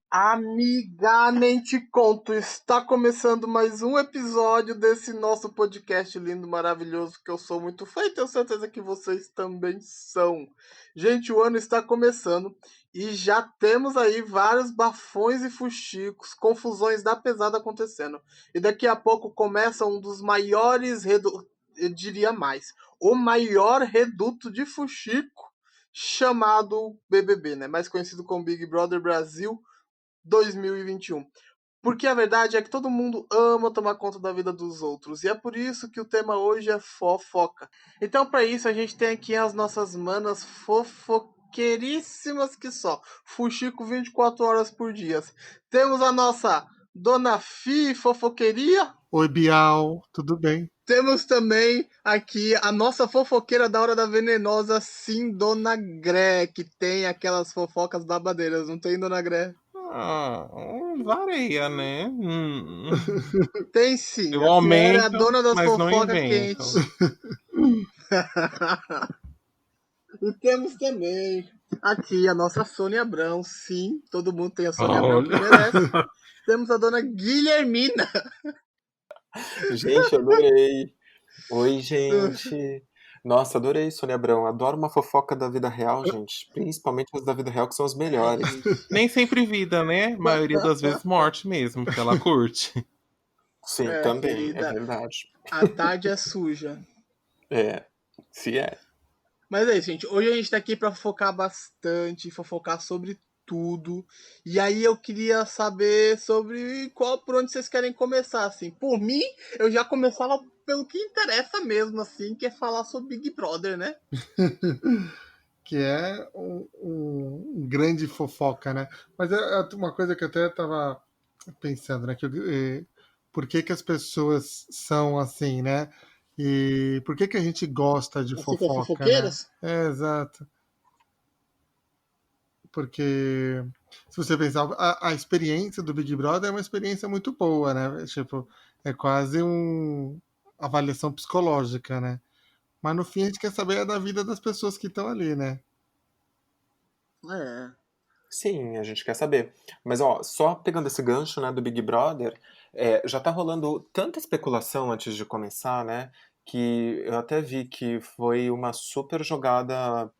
Amiga, nem te conto, está começando mais um episódio desse nosso podcast lindo, maravilhoso, que eu sou muito fã e tenho certeza que vocês também são. Gente, o ano está começando e já temos aí vários bafões e fuxicos, confusões da pesada acontecendo. E daqui a pouco começa um dos maiores, eu diria mais, o maior reduto de fuxico chamado BBB, né? Mais conhecido como Big Brother Brasil 2021. Porque a verdade é que todo mundo ama tomar conta da vida dos outros. E é por isso que o tema hoje é fofoca. Então, para isso, a gente tem aqui as nossas manas fofoqueiríssimas que só. Fuxico 24 horas por dia. Temos a nossa Dona Fi Fofoqueiria. Oi, Bial, tudo bem? Temos também aqui a nossa fofoqueira da Hora da Venenosa, sim, Dona Gré, que tem aquelas fofocas babadeiras, não tem, Dona Gré? Varia, né? Tem sim, Eu a senhora é a aumento, dona das mas não fofocas invento. quentes. E temos também aqui a nossa Sônia Abrão, sim, todo mundo tem a Sônia Abrão que Olha. merece. Temos a dona Guilhermina. Gente, adorei. Oi, gente. Nossa, adorei, Sônia Abrão. Adoro uma fofoca da vida real, gente. Principalmente as da vida real, que são as melhores. Nem sempre vida, né? A maioria das vezes morte mesmo, que ela curte. Sim, É, também, querida, é verdade. a tarde é suja. É, se é. Mas é isso, gente. Hoje a gente tá aqui pra fofocar bastante, fofocar sobre tudo. E aí eu queria saber sobre por onde vocês querem começar, assim. Por mim, eu já começava pelo que interessa mesmo, assim, que é falar sobre Big Brother, né? Que é um grande fofoca, né? Mas é uma coisa que eu até estava pensando, né? Por que as pessoas são assim, né? E por que a gente gosta de Ficam fofoca, né? fofoqueiras? É, exato. Porque se você pensar, a experiência do Big Brother é uma experiência muito boa, né? Tipo, é quase uma avaliação psicológica, né? Mas no fim a gente quer saber da vida das pessoas que estão ali, né? É. Sim, a gente quer saber. Mas, ó, só pegando esse gancho, né, do Big Brother, já tá rolando tanta especulação antes de começar, né, que eu até vi que foi uma super jogada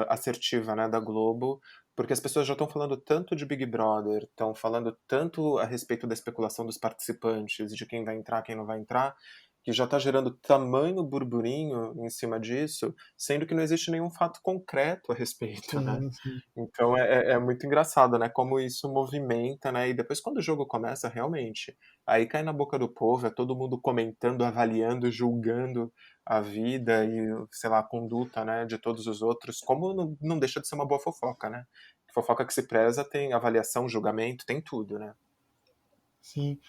assertiva, né, da Globo, porque as pessoas já estão falando tanto de Big Brother, estão falando tanto a respeito da especulação dos participantes, de quem vai entrar, quem não vai entrar, que já está gerando tamanho burburinho em cima disso, sendo que não existe nenhum fato concreto a respeito, né? Sim, sim. Então é muito engraçado, né? Como isso movimenta, né? E depois quando o jogo começa, realmente, aí cai na boca do povo, é todo mundo comentando, avaliando, julgando a vida e, sei lá, a conduta, né, de todos os outros, como não deixa de ser uma boa fofoca, né? Fofoca que se preza tem avaliação, julgamento, tem tudo, né? Sim.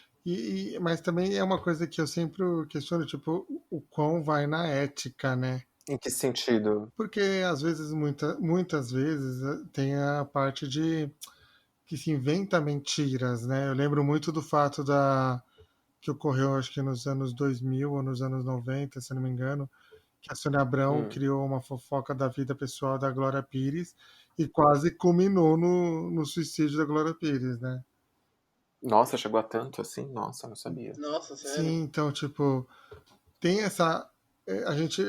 Mas também é uma coisa que eu sempre questiono, tipo, o quão vai na ética, né? Em que sentido? Porque às vezes, muitas vezes, tem a parte de que se inventa mentiras, né? Eu lembro muito do fato que ocorreu, acho que nos anos 2000 ou nos anos 90, se não me engano, que a Sônia Abrão Hum. criou uma fofoca da vida pessoal da Glória Pires e quase culminou no suicídio da Glória Pires, né? Nossa, chegou a tanto assim? Nossa, não sabia. Nossa, sério. Sim, então, tipo, tem essa. A gente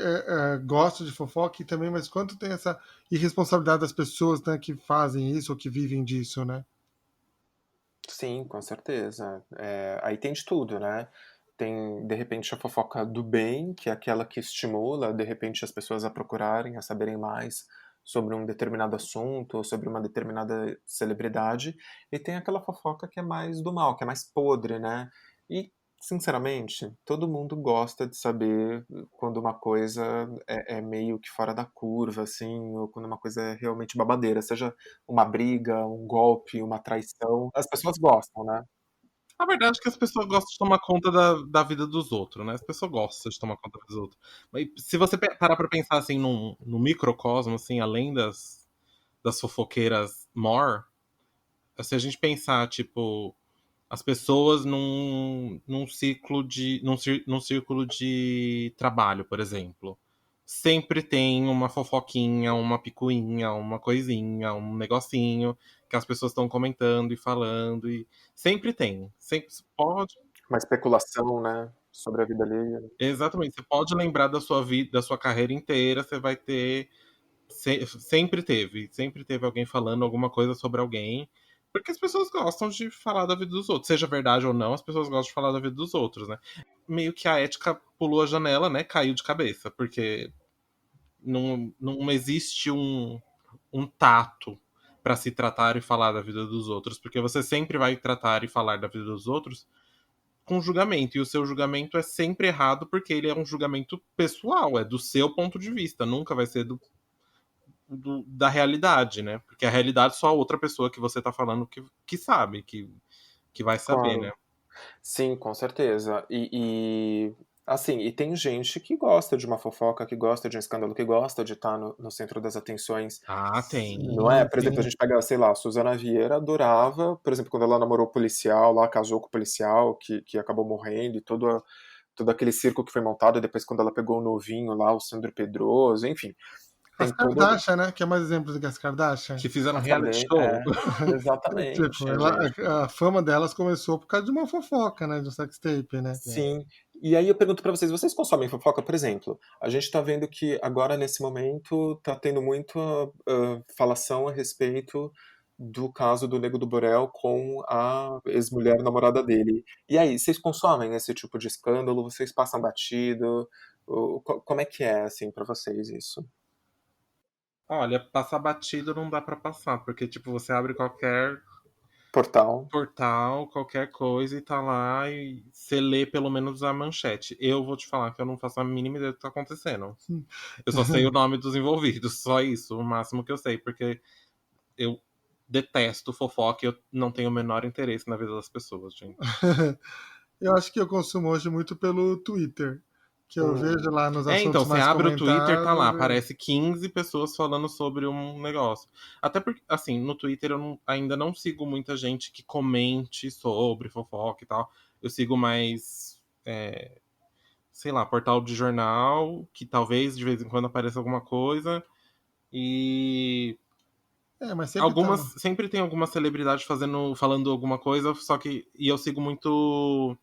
gosta de fofoca e também, mas quanto tem essa irresponsabilidade das pessoas, né, que fazem isso ou que vivem disso, né? Sim, com certeza. Aí tem de tudo, né? Tem, de repente, a fofoca do bem, que é aquela que estimula, de repente, as pessoas a procurarem, a saberem mais sobre um determinado assunto ou sobre uma determinada celebridade. E tem aquela fofoca que é mais do mal, que é mais podre, né? E, sinceramente, todo mundo gosta de saber quando uma coisa é meio que fora da curva, assim, ou quando uma coisa é realmente babadeira, seja uma briga, um golpe, uma traição. As pessoas gostam, né? A verdade é que as pessoas gostam de tomar conta da vida dos outros, né? As pessoas gostam de tomar conta dos outros. Mas se você parar pra pensar assim no microcosmo, assim, além das fofoqueiras more, se a gente pensar, tipo, as pessoas num círculo de trabalho, por exemplo. sempre tem uma fofoquinha, uma picuinha, uma coisinha, um negocinho que as pessoas estão comentando e falando. E sempre tem. Sempre pode. Uma especulação, né, sobre a vida alheia. Exatamente. Você pode lembrar da sua vida, da sua carreira inteira, você vai ter. Sempre teve alguém falando alguma coisa sobre alguém. Porque as pessoas gostam de falar da vida dos outros. Seja verdade ou não, as pessoas gostam de falar da vida dos outros, né? Meio que a ética pulou a janela, né? Caiu de cabeça. Porque não existe um tato para se tratar e falar da vida dos outros. Porque você sempre vai tratar e falar da vida dos outros com julgamento. E o seu julgamento é sempre errado porque ele é um julgamento pessoal, é do seu ponto de vista. Nunca vai ser da realidade, né? Porque a realidade só a outra pessoa que você tá falando que sabe, que vai saber, né? Claro. Sim, com certeza. Assim, e tem gente que gosta de uma fofoca, que gosta de um escândalo, que gosta de estar no centro das atenções. Ah, tem. Não é? Por exemplo, a Sim. gente pega, sei lá, a Suzana Vieira adorava, por exemplo, quando ela namorou o policial, lá casou com o policial, que acabou morrendo, e todo aquele circo que foi montado, depois quando ela pegou o novinho lá, o Sandro Pedroso, enfim. As Tem todo. Kardashian, né? Quer mais exemplos do que as Kardashian? Que fizeram Mas reality também, show. exatamente, Tipo, gente. a fama delas começou por causa de uma fofoca, né? De um sex tape, né? Sim. E aí eu pergunto pra vocês consomem fofoca? Por exemplo, a gente tá vendo que agora, nesse momento, tá tendo muita falação a respeito do caso do Nego do Borel com a ex-mulher namorada dele. E aí, vocês consomem esse tipo de escândalo? Vocês passam batido? Como é que é, assim, pra vocês isso? Olha, passar batido não dá pra passar, porque, tipo, você abre qualquer Portal? portal, qualquer coisa e tá lá e você lê pelo menos a manchete. Eu vou te falar que eu não faço a mínima ideia do que tá acontecendo. Eu só sei o nome dos envolvidos, só isso, o máximo que eu sei, porque eu detesto fofoca e eu não tenho o menor interesse na vida das pessoas, gente. Eu acho que eu consumo hoje muito pelo Twitter, que eu vejo lá nos Então, assuntos você mais abre o Twitter, tá lá, comentados. aparece 15 pessoas falando sobre um negócio. Até porque, assim, no Twitter eu ainda não sigo muita gente que comente sobre fofoca e tal. Eu sigo mais, sei lá, portal de jornal, que talvez de vez em quando apareça alguma coisa. E Mas sempre tá. sempre tem alguma celebridade falando alguma coisa, só que e eu sigo muito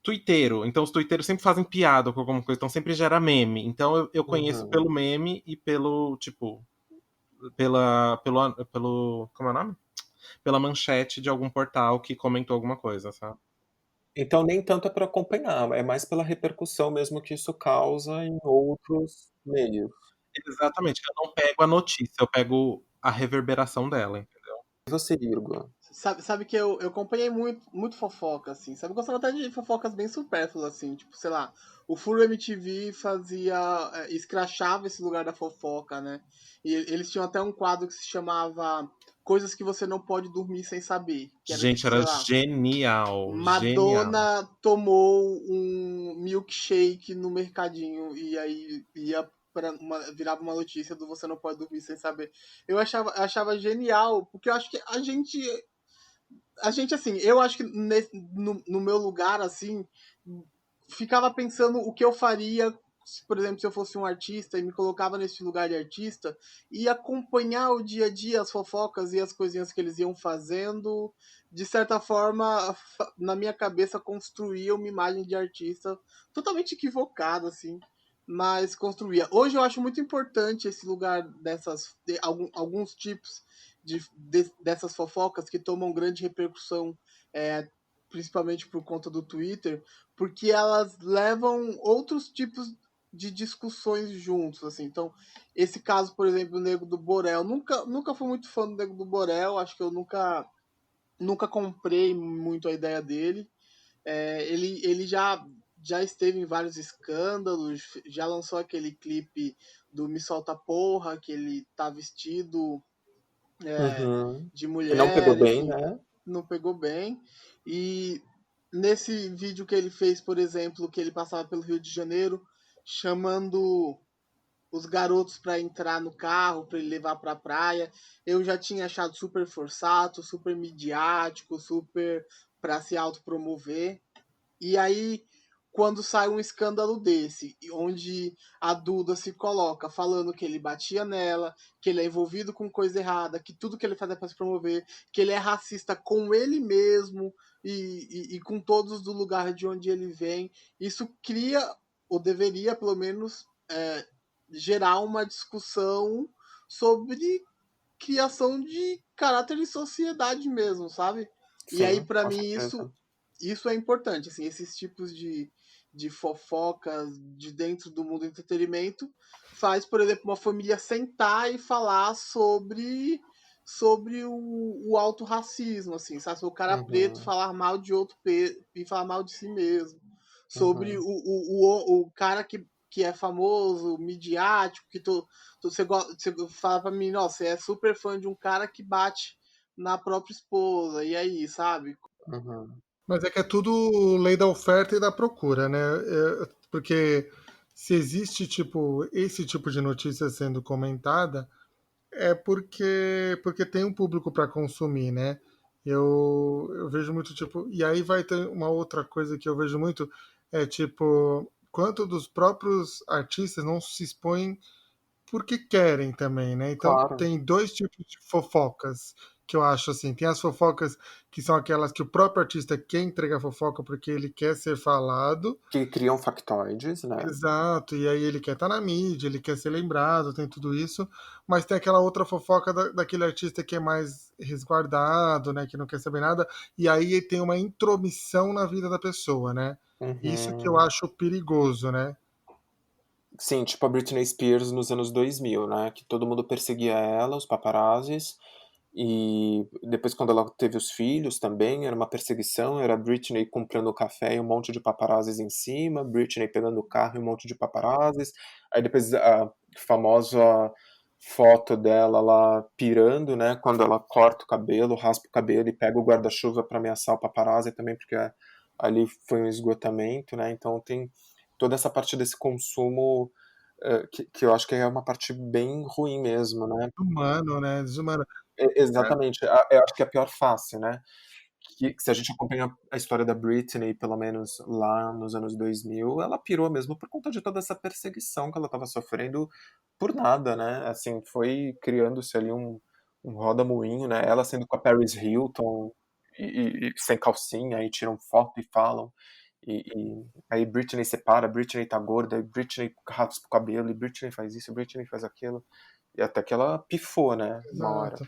tuiteiro. Então os tuiteiros sempre fazem piada com alguma coisa, então sempre gera meme. Então eu conheço Uhum. pelo meme e pelo, tipo, pelo, como é o nome? Pela manchete de algum portal que comentou alguma coisa, sabe? Então nem tanto é para acompanhar, é mais pela repercussão mesmo que isso causa em outros meios. Exatamente, eu não pego a notícia, eu pego a reverberação dela, entendeu? E você, Virgo? Sabe que eu acompanhei muito fofoca, assim. Sabe? Eu gostava até de fofocas bem supérfluas, assim. Tipo, sei lá, o Furo MTV escrachava esse lugar da fofoca, né? E eles tinham até um quadro que se chamava Coisas que você não pode dormir sem saber. Que era Gente, tipo, sei era lá, genial, genial. Madonna tomou um milkshake no mercadinho e aí virava uma notícia do Você Não Pode Dormir Sem Saber. Eu achava genial, porque eu acho que a gente, assim, eu acho que no meu lugar, assim, ficava pensando o que eu faria, por exemplo, se eu fosse um artista e me colocava nesse lugar de artista e acompanhar o dia a dia, as fofocas e as coisinhas que eles iam fazendo, de certa forma, na minha cabeça, construía uma imagem de artista totalmente equivocada, assim, mas construía. Hoje eu acho muito importante esse lugar alguns tipos dessas fofocas que tomam grande repercussão, principalmente por conta do Twitter, porque elas levam outros tipos de discussões juntos, assim. Então, esse caso, por exemplo, do Nego do Borel, nunca fui muito fã do Nego do Borel, acho que eu nunca comprei muito a ideia dele. Ele já esteve em vários escândalos, já lançou aquele clipe do Me Solta Porra, que ele tá vestido Uhum. de Que não pegou mulher, bem, enfim, né? não pegou bem. E nesse vídeo que ele fez, por exemplo, que ele passava pelo Rio de Janeiro, chamando os garotos para entrar no carro, para ele levar para a praia, eu já tinha achado super forçado, super midiático, super para se autopromover. E aí quando sai um escândalo desse, onde a Duda se coloca falando que ele batia nela, que ele é envolvido com coisa errada, que tudo que ele faz é para se promover, que ele é racista com ele mesmo e com todos do lugar de onde ele vem, isso cria, ou deveria pelo menos, gerar uma discussão sobre criação de caráter e sociedade mesmo, sabe? E aí, Sim, para com mim, certeza. isso é importante, assim, esses tipos de fofocas de dentro do mundo do entretenimento faz, por exemplo, uma família sentar e falar sobre o autorracismo, assim, sabe? Sobre o cara preto Uhum, falar mal de outro e falar mal de si mesmo. Sobre uhum. o cara que é famoso, midiático, que você fala pra mim, nossa, você é super fã de um cara que bate na própria esposa, e aí, sabe? Uhum. Mas é que é tudo lei da oferta e da procura, né? Porque se existe tipo esse tipo de notícia sendo comentada, é porque tem um público para consumir, né? Eu vejo muito tipo, e aí vai ter uma outra coisa que eu vejo muito é tipo quanto dos próprios artistas não se expõem porque querem também, né? Então Claro. tem dois tipos de fofocas que eu acho assim. Tem as fofocas que são aquelas que o próprio artista quer entregar fofoca porque ele quer ser falado. Que criam factoides, né? Exato, e aí ele quer estar na mídia, ele quer ser lembrado, tem tudo isso, mas tem aquela outra fofoca daquele artista que é mais resguardado, né, que não quer saber nada, e aí tem uma intromissão na vida da pessoa, né? Isso que eu Uhum. acho perigoso, né? Sim, tipo a Britney Spears nos anos 2000, né? Que todo mundo perseguia ela, os paparazzis. E depois, quando ela teve os filhos também, era uma perseguição. Era a Britney comprando café e um monte de paparazzis em cima, Britney pegando o carro e um monte de paparazzis. Aí depois a famosa foto dela lá pirando, né? Quando ela corta o cabelo, raspa o cabelo e pega o guarda-chuva para ameaçar o paparazzi também, porque ali foi um esgotamento, né? Então tem toda essa parte desse consumo que eu acho que é uma parte bem ruim mesmo, né? Humano, né? Desumano. É, Exatamente, eu acho que é a pior face, né? Que se a gente acompanha a história da Britney, pelo menos lá nos anos 2000, ela pirou mesmo por conta de toda essa perseguição que ela estava sofrendo por nada, né? Assim, foi criando-se ali um roda-moinho, né? Ela sendo com a Paris Hilton e sem calcinha, aí tiram foto e falam. Aí Britney separa, Britney tá gorda, aí Britney raspa o cabelo, e Britney faz isso, Britney faz aquilo. E até que ela pifou, né? Uma hora. exato.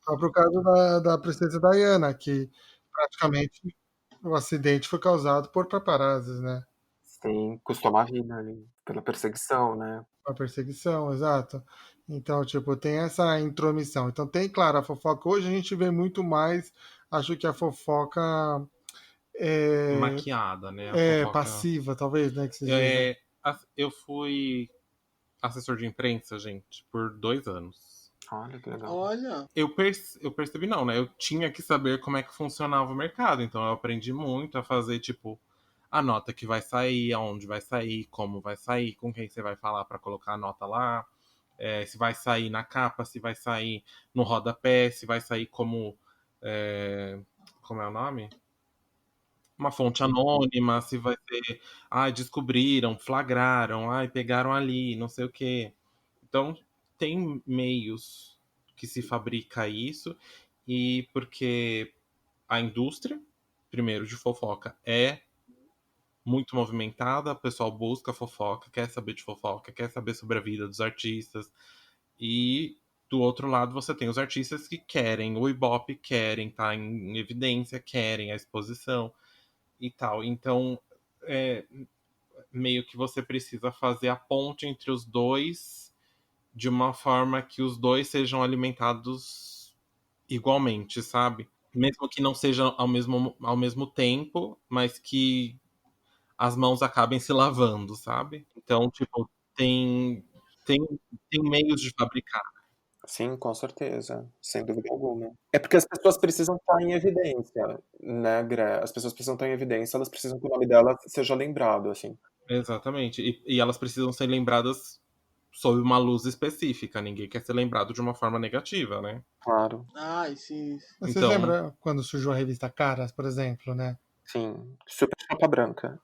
Só por causa da princesa Diana, que praticamente o acidente foi causado por paparazzis, né? Sim, custou uma vida ali, pela perseguição, né. A perseguição, exato. Então, tipo, tem essa intromissão. Então, tem, claro, a fofoca. Hoje a gente vê muito mais, acho que a fofoca é, Maquiada, né? A é fofoca. passiva, talvez, né, que se diga. Eu fui assessor de imprensa, gente, por 2 anos. Olha que legal. Olha, Eu percebi, não, né? Eu tinha que saber como é que funcionava o mercado. Então eu aprendi muito a fazer, tipo, a nota que vai sair, aonde vai sair, como vai sair, com quem você vai falar para colocar a nota lá. Se vai sair na capa, se vai sair no rodapé, se vai sair como. Como é o nome? Uma fonte anônima, se vai ser. Ai, descobriram, flagraram, ai, pegaram ali, não sei o quê. Então, tem meios que se fabrica isso, e porque a indústria, primeiro, de fofoca é muito movimentada, o pessoal busca fofoca, quer saber de fofoca, quer saber sobre a vida dos artistas, e do outro lado você tem os artistas que querem o Ibope, querem estar em evidência, querem a exposição e tal. Então, é, meio que você precisa fazer a ponte entre os dois de uma forma que os dois sejam alimentados igualmente, sabe? Mesmo que não seja ao mesmo tempo, mas que as mãos acabem se lavando, sabe? Então, tipo, tem, tem meios de fabricar. Sim, com certeza, sem dúvida alguma. É porque as pessoas precisam estar em evidência, né, As pessoas precisam estar em evidência, elas precisam que o nome delas seja lembrado, assim. Exatamente. E elas precisam ser lembradas sob uma luz específica. Ninguém quer ser lembrado de uma forma negativa, né? Claro, ai, sim. Vocês Então, lembram quando surgiu a revista Caras, por exemplo, né? sim, super chapa branca.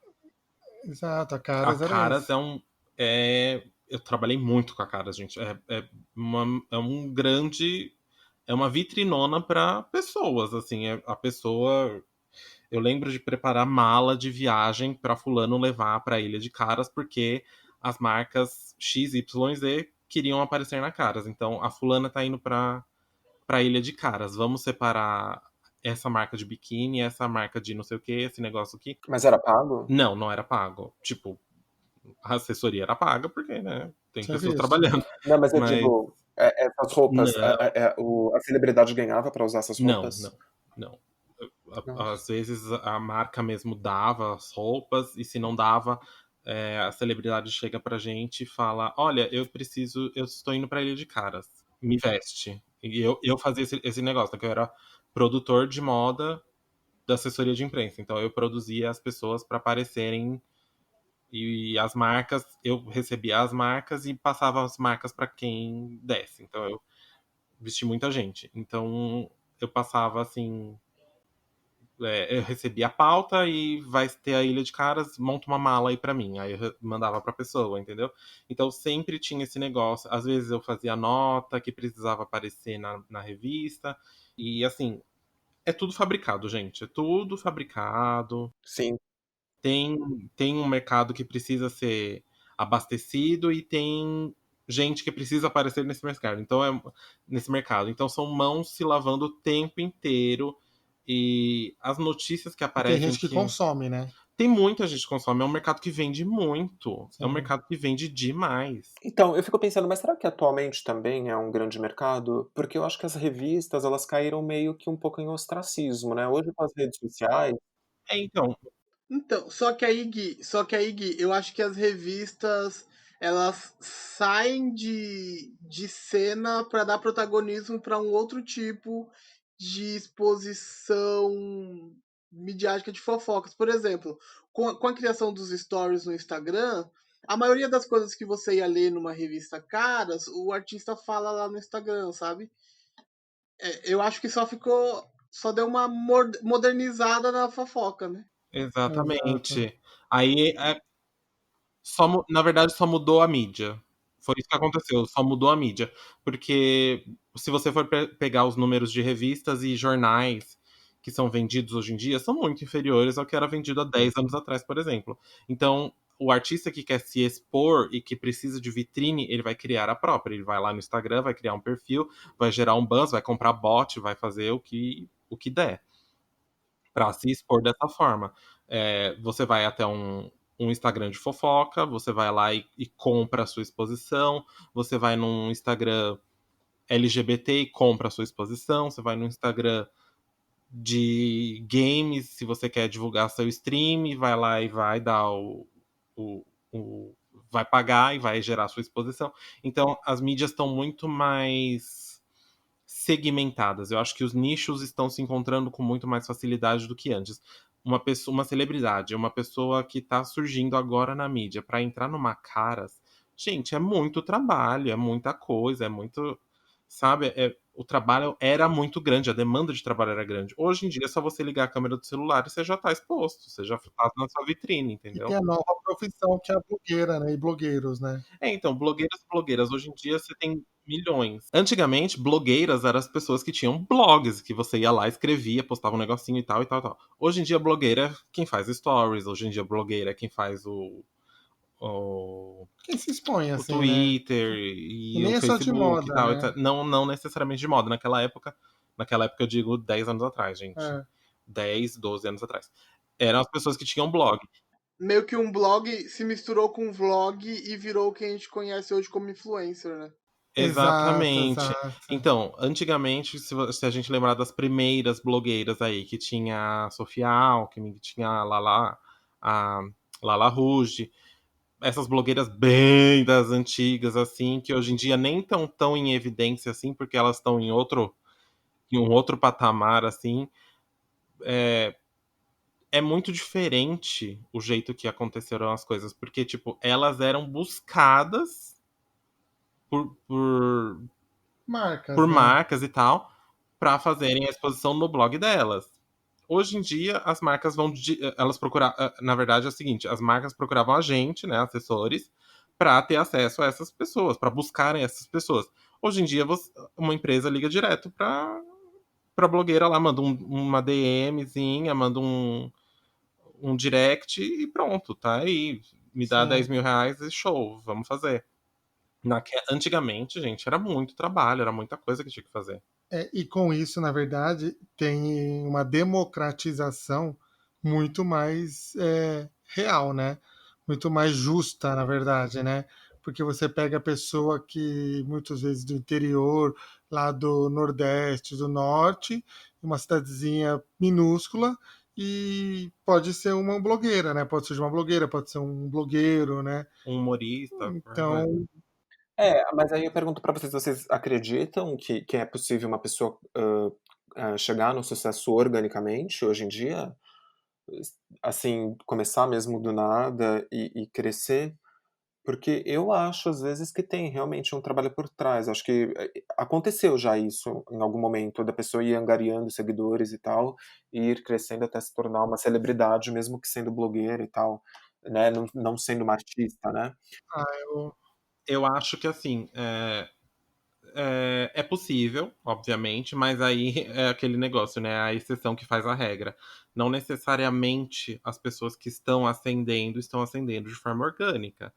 Exato, a A Caras era Caras esse. eu trabalhei muito com a Caras, gente. É um grande. É uma vitrinona para pessoas, assim. A pessoa. Eu lembro de preparar mala de viagem para fulano levar para Ilha de Caras, porque as marcas X, Y, Z queriam aparecer na Caras. Então, a fulana tá indo para Ilha de Caras. Vamos separar essa marca de biquíni, essa marca de não sei o que, esse negócio aqui. Mas era pago? Não, não era pago. Tipo, a assessoria era paga, porque, né, tem pessoas Serviço. trabalhando. Não, mas eu Mas digo, essas roupas, não, a celebridade ganhava pra usar essas não, roupas? não, não. Nossa. Às vezes a marca mesmo dava as roupas, e se não dava, a celebridade chega pra gente e fala: Olha, eu estou indo pra Ilha de Caras, me veste. E eu fazia esse negócio, né, que eu era produtor de moda da assessoria de imprensa. Então eu produzia as pessoas para aparecerem, e as marcas, eu recebia as marcas e passava as marcas para quem desse. Então eu vesti muita gente. Então eu passava assim, eu recebia a pauta e vai ter a Ilha de Caras, monta uma mala aí pra mim. Aí eu mandava pra pessoa, entendeu? Então sempre tinha esse negócio. Às vezes eu fazia nota que precisava aparecer na revista. E assim, é tudo fabricado, gente. É tudo fabricado. Sim. Tem um mercado que precisa ser abastecido e tem gente que precisa aparecer nesse mercado. Então são mãos se lavando o tempo inteiro, e as notícias que E tem aparecem gente que que consome, né? tem muita gente que consome, é um mercado que vende muito, é um Sim. mercado que vende demais. Então, eu fico pensando, mas será que atualmente também é um grande mercado? Porque eu acho que as revistas, elas caíram meio que um pouco em ostracismo, né? Hoje com as redes sociais. Então, Então, só que aí, Gui, eu acho que as revistas elas saem de cena para dar protagonismo para um outro tipo de exposição midiática de fofocas. Por exemplo, com a criação dos stories no Instagram, a maioria das coisas que você ia ler numa revista Caras, o artista fala lá no Instagram, sabe? Eu acho que só deu uma modernizada na fofoca, né? Exato. exatamente. Aí na verdade, só mudou a mídia. Foi isso que aconteceu, só mudou a mídia. Porque se você for pegar os números de revistas e jornais que são vendidos hoje em dia, são muito inferiores ao que era vendido há 10 anos atrás, por exemplo. Então, o artista que quer se expor e que precisa de vitrine, ele vai criar a própria. Ele vai lá no Instagram, vai criar um perfil, vai gerar um buzz, vai comprar bot, vai fazer o que der para se expor dessa forma. Você vai até um Instagram de fofoca, você vai lá e compra a sua exposição, você vai num Instagram LGBT e compra a sua exposição, você vai no Instagram de games, se você quer divulgar seu stream, vai lá e vai dar o, o vai pagar e vai gerar a sua exposição. Então, as mídias estão muito mais segmentadas. Eu acho que os nichos estão se encontrando com muito mais facilidade do que antes. Uma celebridade, uma pessoa que está surgindo agora na mídia, para entrar numa Caras, gente, é muito trabalho, é muita coisa, é muito. Sabe? O trabalho era muito grande, a demanda de trabalho era grande. Hoje em dia é só você ligar a câmera do celular e você já está exposto, você já está na sua vitrine, E entendeu? tem a nova profissão que é a blogueira, né? E blogueiros, né? Então, blogueiras e blogueiras. Hoje em dia você tem milhões. Antigamente, blogueiras eram as pessoas que tinham blogs, que você ia lá, escrevia, postava um negocinho e tal e tal e tal. Hoje em dia, blogueira é quem faz stories. Hoje em dia, blogueira é quem faz o, Quem se expõe, o assim, né? Twitter E e o nem é só de Facebook e moda, tal. né? Não, não necessariamente de moda. Naquela época eu digo 10 anos atrás, gente. É. 10, 12 anos atrás. Eram as pessoas que tinham blog. Meio que um blog se misturou com um vlog e virou o que a gente conhece hoje como influencer, né? Exato, Exatamente. exato. Então, antigamente, se a gente lembrar das primeiras blogueiras aí, que tinha a Sofia Alckmin, que tinha a Lala Rouge, essas blogueiras bem das antigas, assim, que hoje em dia nem estão tão em evidência, assim, porque elas estão em um outro patamar, assim, é muito diferente o jeito que aconteceram as coisas, porque, tipo, elas eram buscadas por Marcas, por né? marcas e tal, para fazerem a exposição no blog delas. Hoje em dia, as marcas elas procurar, na verdade é o seguinte, as marcas procuravam a gente, né, assessores, para ter acesso a essas pessoas, para buscarem essas pessoas. Hoje em dia, uma empresa liga direto para blogueira lá, manda uma DMzinha, manda um direct e pronto, tá aí. Me dá Sim. 10 mil reais e show, vamos fazer. Antigamente, gente, era muito trabalho, era muita coisa que tinha que fazer. E com isso, na verdade, tem uma democratização muito mais real, né? Muito mais justa, na verdade, né? Porque você pega a pessoa que muitas vezes do interior, lá do Nordeste, do Norte, uma cidadezinha minúscula, e pode ser uma blogueira, né? Pode ser uma blogueira, pode ser um blogueiro, né? Um humorista, Então, Mas aí eu pergunto pra vocês acreditam que é possível uma pessoa chegar no sucesso organicamente hoje em dia? Assim, começar mesmo do nada e crescer? Porque eu acho, às vezes, que tem realmente um trabalho por trás. Acho que aconteceu já isso em algum momento, da pessoa ir angariando seguidores e tal, e ir crescendo até se tornar uma celebridade, mesmo que sendo blogueira e tal, né? Não sendo uma artista, né? eu acho que assim, é possível, obviamente, mas aí é aquele negócio, né? A exceção que faz a regra. Não necessariamente as pessoas que estão ascendendo de forma orgânica.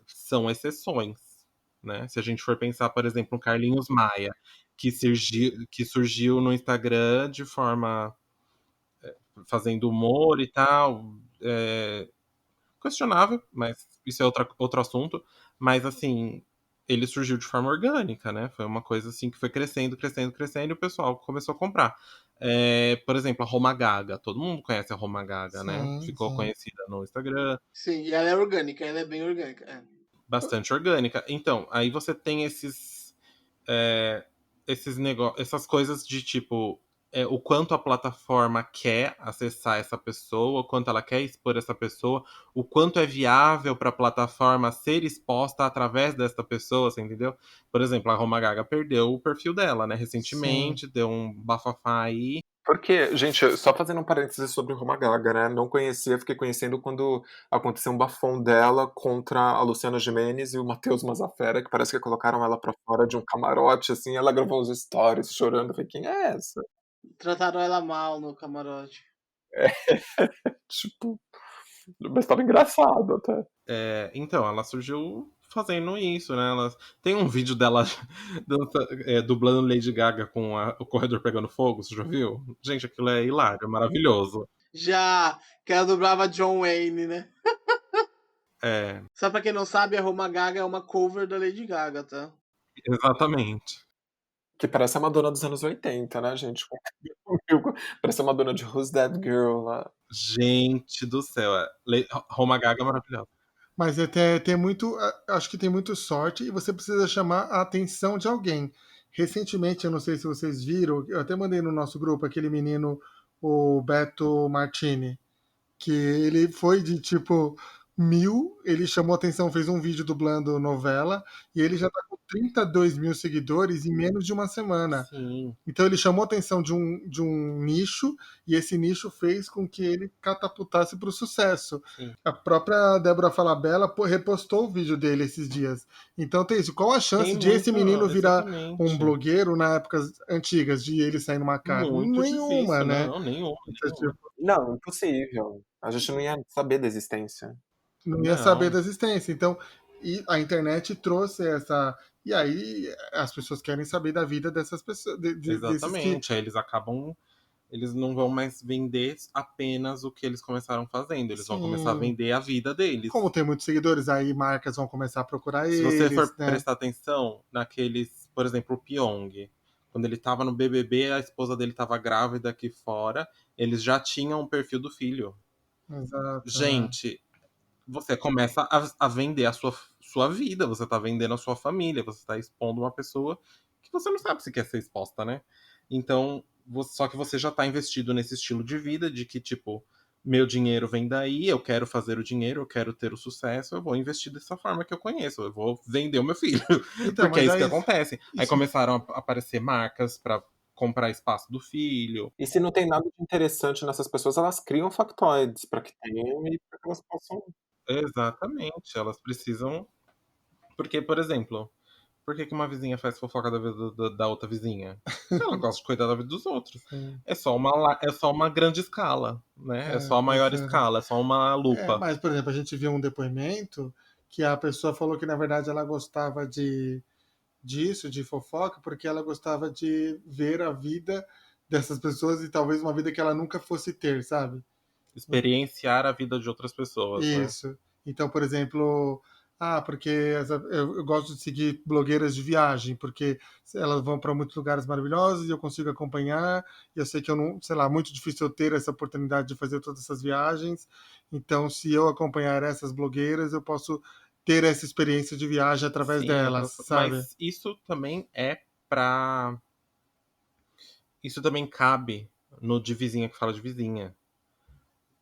São exceções, né? Se a gente for pensar, por exemplo, no Carlinhos Maia, que surgiu no Instagram de forma fazendo humor e tal, questionável, mas isso é outro assunto. Mas assim, ele surgiu de forma orgânica, né? Foi uma coisa assim que foi crescendo, crescendo, crescendo e o pessoal começou a comprar. Por exemplo, a Roma Gaga. Todo mundo conhece a Roma Gaga, né? sim, Ficou sim. conhecida no Instagram, Sim, e ela é orgânica, ela é bem orgânica. bastante orgânica. Então, aí você tem essas coisas de tipo o quanto a plataforma quer acessar essa pessoa, o quanto ela quer expor essa pessoa, o quanto é viável para a plataforma ser exposta através dessa pessoa, você entendeu? Por exemplo, a Roma Gaga perdeu o perfil dela, né? Sim. Recentemente, deu um bafafá aí. Porque, gente, só fazendo um parênteses sobre Roma Gaga, né? Não conhecia, fiquei conhecendo quando aconteceu um bafão dela contra a Luciana Gimenez e o Matheus Mazzaferra, que parece que colocaram ela pra fora de um camarote, assim, ela gravou uns stories chorando. Eu falei, quem é essa? Trataram ela mal no camarote. Tipo, mas tava engraçado até. Então, ela surgiu fazendo isso, né? Tem um vídeo dela dublando Lady Gaga com o corredor pegando fogo, você já viu? Gente, aquilo é hilário, é maravilhoso. Já que ela dublava John Wayne, né? É, Só pra quem não sabe, a Roma Gaga é uma cover da Lady Gaga, tá? exatamente. Que parece a Madonna dos anos 80, né, gente? Parece a Madonna de Who's That Girl lá. Gente do céu, Roma Gaga é maravilhosa. Mas tem muito, acho que tem muito sorte e você precisa chamar a atenção de alguém. Recentemente, eu não sei se vocês viram, eu até mandei no nosso grupo aquele menino, o Beto Martini, que ele foi de tipo 1.000, ele chamou atenção, fez um vídeo dublando novela e ele já tá com 32 mil seguidores em menos de uma semana. Sim, Então ele chamou a atenção de um nicho e esse nicho fez com que ele catapultasse para o sucesso. sim. A própria Débora Falabella repostou o vídeo dele esses dias. Então tem isso. Qual a chance Tem de esse muito, menino virar um exatamente. blogueiro na épocas antigas, de ele sair numa cara? Muito Nenhuma, difícil, né? não, nenhuma, Então, nenhuma. tipo, Não, impossível. A gente não ia saber da existência. não ia saber Não, da existência. Então, e a internet trouxe essa. E aí as pessoas querem saber da vida dessas pessoas, desses que. exatamente. Aí eles não vão mais vender apenas o que eles começaram fazendo, eles vão começar a Sim, vender a vida deles. como tem muitos seguidores, aí marcas vão começar a procurar Se você eles, for né? prestar atenção naqueles, por exemplo, o Pyong, quando ele tava no BBB, a esposa dele tava grávida aqui fora, eles já tinham o perfil do filho. Exato, né? Gente, você começa a vender a sua vida, você tá vendendo a sua família, você tá expondo uma pessoa que você não sabe se quer ser exposta, né? Então, só que você já tá investido nesse estilo de vida, de que, tipo, meu dinheiro vem daí, eu quero fazer o dinheiro, eu quero ter o sucesso, eu vou investir dessa forma que eu conheço, eu vou vender o meu filho, Então, porque é mas isso que aí acontece. Aí isso começaram a aparecer marcas comprar espaço do filho. E se não tem nada de interessante nessas pessoas, elas criam factoides para que tenham e para que elas possam. Exatamente, elas precisam. Porque, por exemplo, por que uma vizinha faz fofoca da vida da outra vizinha? Porque ela gosta de cuidar da vida dos outros. Sim. É só uma grande escala, né? É só a Mas, maior escala, é só uma lupa. mas, por exemplo, a gente viu um depoimento que a pessoa falou que, na verdade, ela gostava disso, de fofoca, porque ela gostava de ver a vida dessas pessoas e talvez uma vida que ela nunca fosse ter, sabe? Experienciar a vida de outras pessoas, né? Isso. Então, por exemplo, porque eu gosto de seguir blogueiras de viagem, porque elas vão para muitos lugares maravilhosos e eu consigo acompanhar, e eu sei que eu não, sei lá, muito difícil eu ter essa oportunidade de fazer todas essas viagens. Então, se eu acompanhar essas blogueiras, eu posso ter essa experiência de viagem através Sim, delas, sabe? mas isso também é pra. Isso também cabe no de vizinha que fala de vizinha.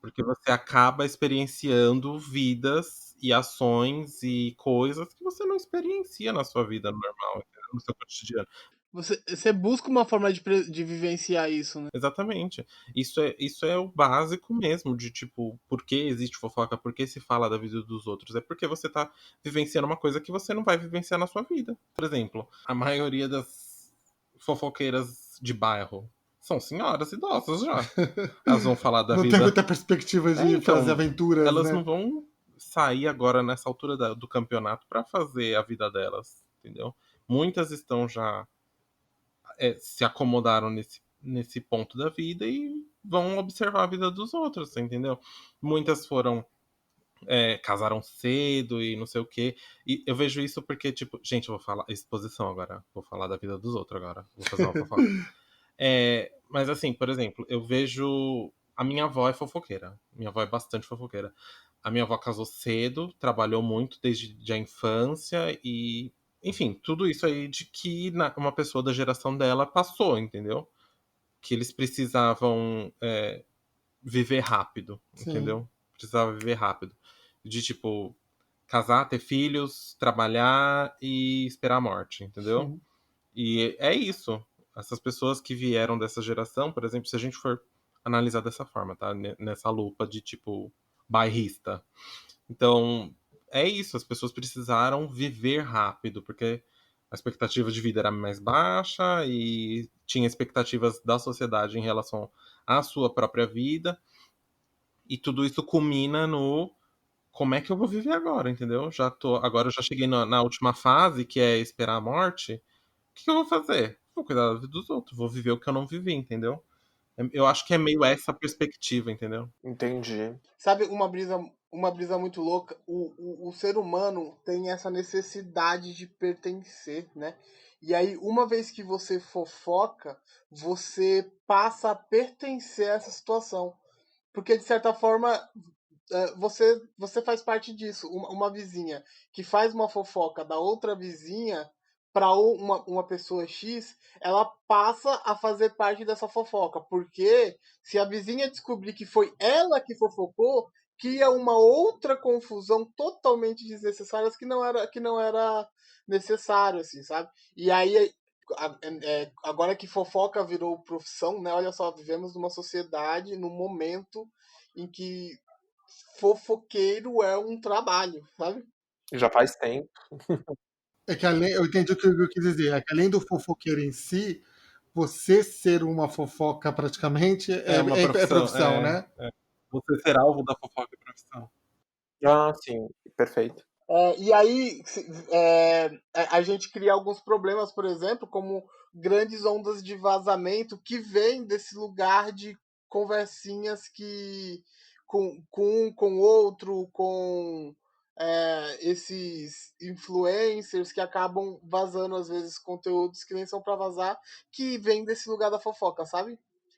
Porque você acaba experienciando vidas e ações e coisas que você não experiencia na sua vida normal, entendeu? No seu cotidiano. Você busca uma forma de vivenciar isso, né? Exatamente. Isso é o básico mesmo, de tipo, por que existe fofoca, por que se fala da vida dos outros? É porque você tá vivenciando uma coisa que você não vai vivenciar na sua vida. Por exemplo, a maioria das fofoqueiras de bairro são senhoras idosas já. Elas vão falar da Não tem vida. muita perspectiva de fazer Então, aventuras, elas né? não vão sair agora nessa altura do campeonato pra fazer a vida delas, entendeu? Muitas estão já se acomodaram nesse ponto da vida e vão observar a vida dos outros, você entendeu? Muitas foram casaram cedo e não sei o quê. E eu vejo isso porque, tipo, gente, eu vou falar exposição agora, vou falar da vida dos outros agora, vou fazer uma fofoca. Mas assim, por exemplo, eu vejo. A minha avó é fofoqueira. Minha avó é bastante fofoqueira. A minha avó casou cedo, trabalhou muito desde a infância e. Enfim, tudo isso aí de que uma pessoa da geração dela passou, entendeu? Que eles precisavam viver rápido, Sim, entendeu? Precisava viver rápido. De tipo, casar, ter filhos, trabalhar e esperar a morte, entendeu? sim. E é isso. Essas pessoas que vieram dessa geração, por exemplo, se a gente for analisar dessa forma, tá? Nessa lupa de tipo bairrista. Então, é isso. As pessoas precisaram viver rápido, porque a expectativa de vida era mais baixa e tinha expectativas da sociedade em relação à sua própria vida. E tudo isso culmina no como é que eu vou viver agora, entendeu? Agora eu já cheguei na última fase, que é esperar a morte. O que eu vou fazer? Vou cuidar da vida dos outros, vou viver o que eu não vivi, entendeu? Eu acho que é meio essa perspectiva, entendeu? Entendi. Sabe uma brisa muito louca? O ser humano tem essa necessidade de pertencer, né? E aí, uma vez que você fofoca, você passa a pertencer a essa situação. Porque, de certa forma, você faz parte disso. Uma vizinha que faz uma fofoca da outra vizinha para uma pessoa X, ela passa a fazer parte dessa fofoca. Porque se a vizinha descobrir que foi ela que fofocou, cria uma outra confusão totalmente desnecessária que não era necessário, assim, sabe? E aí, agora que fofoca virou profissão, né? Olha só, vivemos numa sociedade, num momento em que fofoqueiro é um trabalho, sabe? Já faz tempo. É que eu entendi o que eu quis dizer. É que além do fofoqueiro em si, você ser uma fofoca praticamente É uma é profissão, profissão, né? você ser alvo da fofoca é profissão. Ah, sim, perfeito. E aí a gente cria alguns problemas, por exemplo, como grandes ondas de vazamento que vêm desse lugar de conversinhas que com um, com outro, com esses influencers que acabam vazando às vezes conteúdos que nem são para vazar, que vêm desse lugar da fofoca, sabe?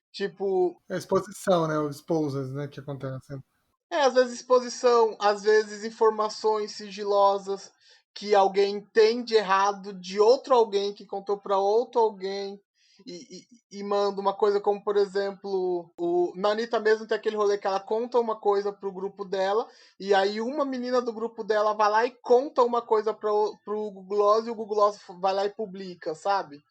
Tipo, É a exposição, né? Os exposers, né? Que acontecem. às vezes exposição, às vezes informações sigilosas que alguém tem de errado de outro alguém que contou para outro alguém e manda uma coisa como, por exemplo, na Anitta mesmo tem aquele rolê que ela conta uma coisa pro grupo dela e aí uma menina do grupo dela vai lá e conta uma coisa pro Google Gloss e o Google Gloss vai lá e publica, sabe?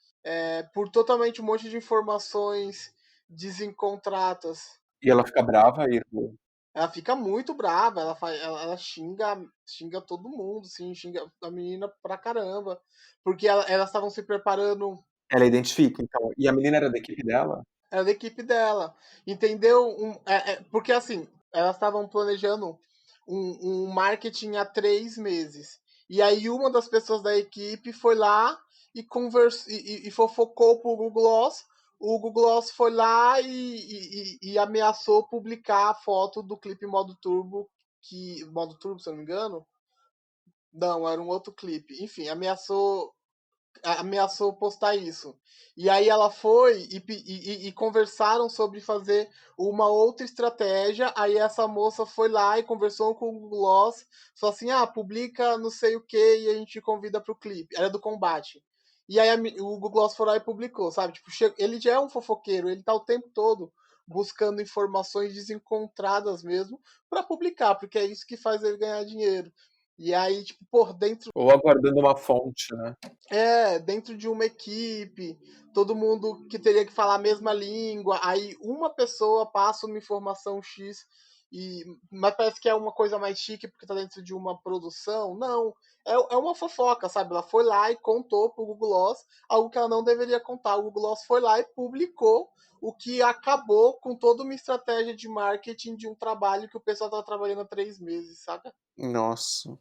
por totalmente um monte de informações desencontradas. E ela fica brava, Íralo? Ela fica muito brava, ela xinga todo mundo, assim, xinga a menina pra caramba. Porque elas estavam se preparando. Ela identifica, então. E a menina era da equipe dela? Era da equipe dela. Entendeu? Porque assim, elas estavam planejando um marketing há 3 meses. E aí uma das pessoas da equipe foi lá e fofocou pro Google Gloss. O Google Gloss foi lá e ameaçou publicar a foto do clipe Modo Turbo, Modo Turbo, se eu não me engano. Não, era um outro clipe. Enfim, ameaçou postar isso. E aí ela foi e conversaram sobre fazer uma outra estratégia. Aí essa moça foi lá e conversou com o Google Gloss, falou assim: publica não sei o que e a gente convida pro clipe. Era do combate. E aí o Google Gloss foi lá e publicou, sabe? Tipo, ele já é um fofoqueiro, ele tá o tempo todo buscando informações desencontradas mesmo para publicar, porque é isso que faz ele ganhar dinheiro. E aí, tipo, por dentro Ou aguardando uma fonte, né? dentro de uma equipe, todo mundo que teria que falar a mesma língua, aí uma pessoa passa uma informação X, mas parece que é uma coisa mais chique porque tá dentro de uma produção. Não, é uma fofoca, sabe? Ela foi lá e contou pro Google Gloss algo que ela não deveria contar. O Google Gloss foi lá e publicou, o que acabou com toda uma estratégia de marketing de um trabalho que o pessoal tava trabalhando há 3 meses, saca? Nossa.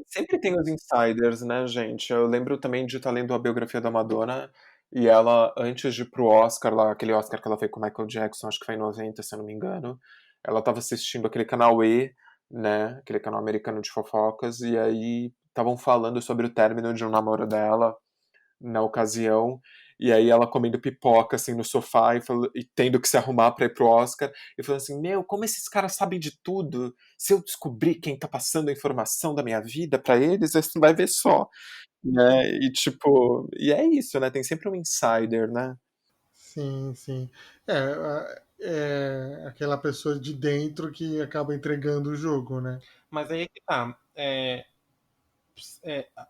Sempre tem os insiders, né, gente? Eu lembro também de estar lendo a biografia da Madonna e ela, antes de ir pro Oscar, lá, aquele Oscar que ela fez com o Michael Jackson, acho que foi em 90, se eu não me engano, ela estava assistindo aquele canal E, né, aquele canal americano de fofocas, e aí estavam falando sobre o término de um namoro dela na ocasião, e aí ela comendo pipoca assim no sofá e tendo que se arrumar para ir pro Oscar, e falando assim: Meu, como esses caras sabem de tudo? Se eu descobrir quem tá passando a informação da minha vida para eles, você vai ver só, né? E tipo, e é isso, né? Tem sempre um insider, né? Sim, sim. É aquela pessoa de dentro que acaba entregando o jogo, né? Mas aí é que tá.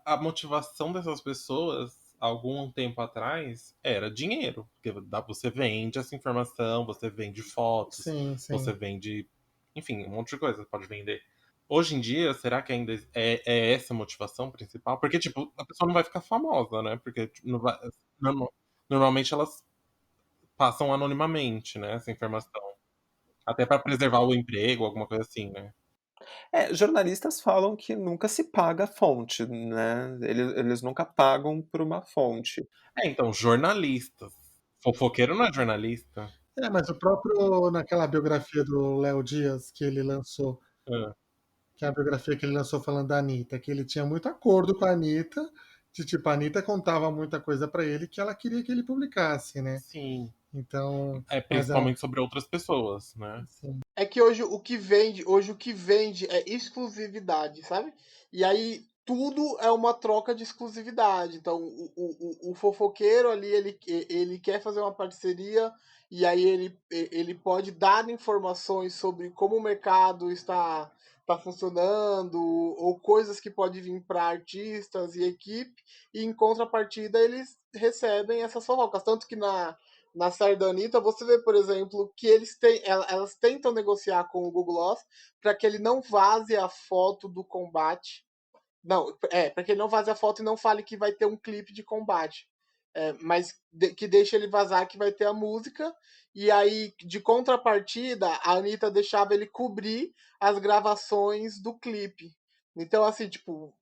A motivação dessas pessoas, algum tempo atrás, era dinheiro. Porque você vende essa informação, você vende fotos, Sim, você sim. vende. Enfim, um monte de coisa pode vender. Hoje em dia, será que ainda é essa a motivação principal? Porque, tipo, a pessoa não vai ficar famosa, né? Porque tipo, não vai, normalmente elas passam anonimamente, né? Essa informação. Até pra preservar o emprego, alguma coisa assim, né? Jornalistas falam que nunca se paga a fonte, né? Eles nunca pagam por uma fonte. Então, jornalistas. Fofoqueiro não é jornalista. Mas o próprio, naquela biografia do Léo Dias que ele lançou, Ah, que é a biografia que ele lançou falando da Anitta, que ele tinha muito acordo com a Anitta, de tipo, a Anitta contava muita coisa pra ele que ela queria que ele publicasse, né? sim. Então, mas Principalmente sobre outras pessoas, né? assim, É que hoje o que vende é exclusividade, sabe? E aí tudo é uma troca de exclusividade. Então o fofoqueiro ali, ele quer fazer uma parceria e aí ele pode dar informações sobre como o mercado está funcionando ou coisas que podem vir para artistas e equipe, e em contrapartida eles recebem essas fofocas. Tanto que na série da Anitta, você vê, por exemplo, que elas tentam negociar com o Google Gloss para que ele não vaze a foto do combate. Não, para que ele não vaze a foto e não fale que vai ter um clipe de combate. Mas que deixe ele vazar que vai ter a música. E aí, de contrapartida, a Anitta deixava ele cobrir as gravações do clipe. Então, assim, tipo,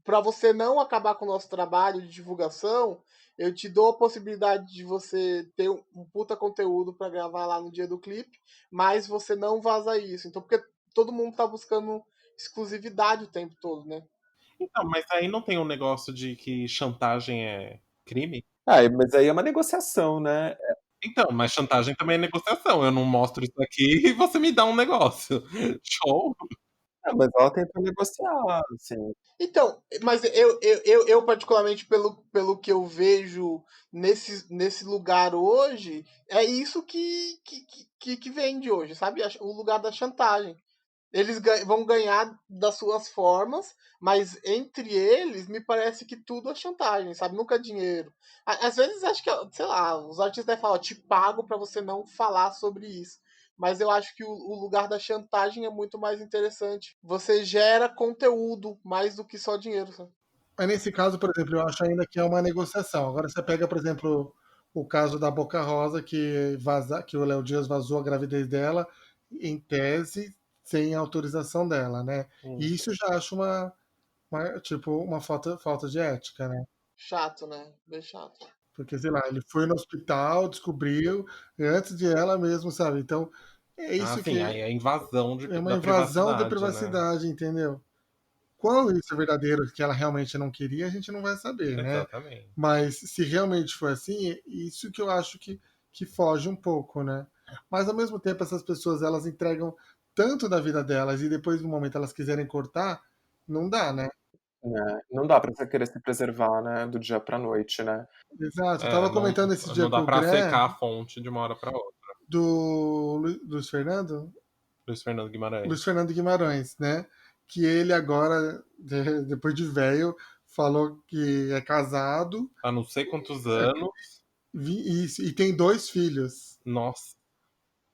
para você não acabar com o nosso trabalho de divulgação, eu te dou a possibilidade de você ter um puta conteúdo para gravar lá no dia do clipe, mas você não vaza isso. Então, porque todo mundo tá buscando exclusividade o tempo todo, né? Então, mas aí não tem um negócio de que chantagem é crime? Mas aí é uma negociação, né? Então, mas chantagem também é negociação. Eu não mostro isso aqui e você me dá um negócio. Show? Mas ela tenta negociar, assim. Então, mas eu particularmente, pelo que eu vejo nesse lugar hoje, é isso que vende hoje, sabe? O lugar da chantagem. eles vão ganhar das suas formas, mas entre eles, me parece que tudo é chantagem, sabe? Nunca é dinheiro. Às vezes, acho que, sei lá, os artistas devem falar, ó, te pago pra você não falar sobre isso. Mas eu acho que o lugar da chantagem é muito mais interessante. Você gera conteúdo mais do que só dinheiro, sabe? Mas nesse caso, por exemplo, eu acho ainda que é uma negociação. Agora você pega, por exemplo, o caso da Boca Rosa, que o Léo Dias vazou a gravidez dela, em tese, sem autorização dela, né? E isso eu já acho tipo, uma falta de ética, né? Chato, né? Bem chato. Porque, sei lá, ele foi no hospital, descobriu, antes de ela mesmo, sabe? Então, é Ah, isso sim, que aí é invasão é uma da invasão da privacidade, né? privacidade, entendeu? Quando isso é verdadeiro, que ela realmente não queria, a gente não vai saber, né? Exatamente. Mas se realmente for assim, é isso que eu acho que foge um pouco, né? Mas ao mesmo tempo, essas pessoas elas entregam tanto da vida delas e depois no momento elas quiserem cortar, não dá, né? Né? Não dá pra você querer se preservar, né, do dia pra noite, né? Exato. Eu É, tava não, comentando esse dia não com dá o pra Gré secar a fonte de uma hora pra outra. do Luiz Fernando, Luiz Fernando Luiz Guimarães. Fernando Guimarães, né? Que ele agora, depois de velho, falou que é casado Há não sei quantos anos. e tem 2 filhos. Nossa,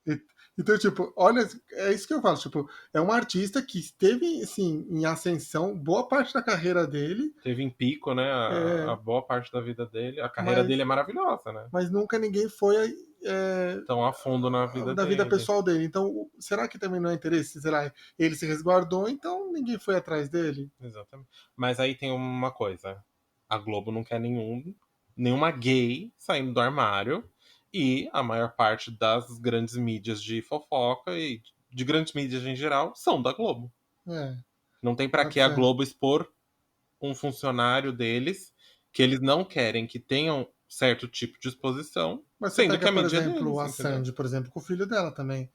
E- Então, tipo, olha, é isso que eu falo, tipo, é um artista que esteve, assim, em ascensão boa parte da carreira dele, teve em pico, né? A é, boa parte da vida dele. A carreira mas, dele é maravilhosa, né? mas nunca ninguém foi Tão a fundo na vida da vida dele. pessoal dele. Então, será que também não é interesse? Sei lá, ele se resguardou, então ninguém foi atrás dele? Exatamente. Mas aí tem uma coisa. A Globo não quer nenhuma gay saindo do armário. E a maior parte das grandes mídias de fofoca e de grandes mídias em geral são da Globo. É, Não tem pra pode que a ser. Globo expor um funcionário deles que eles não querem que tenham certo tipo de exposição, Mas você sendo que pega, a por mídia é exemplo, deles, a entendeu? Sandy, por exemplo, com o filho dela também.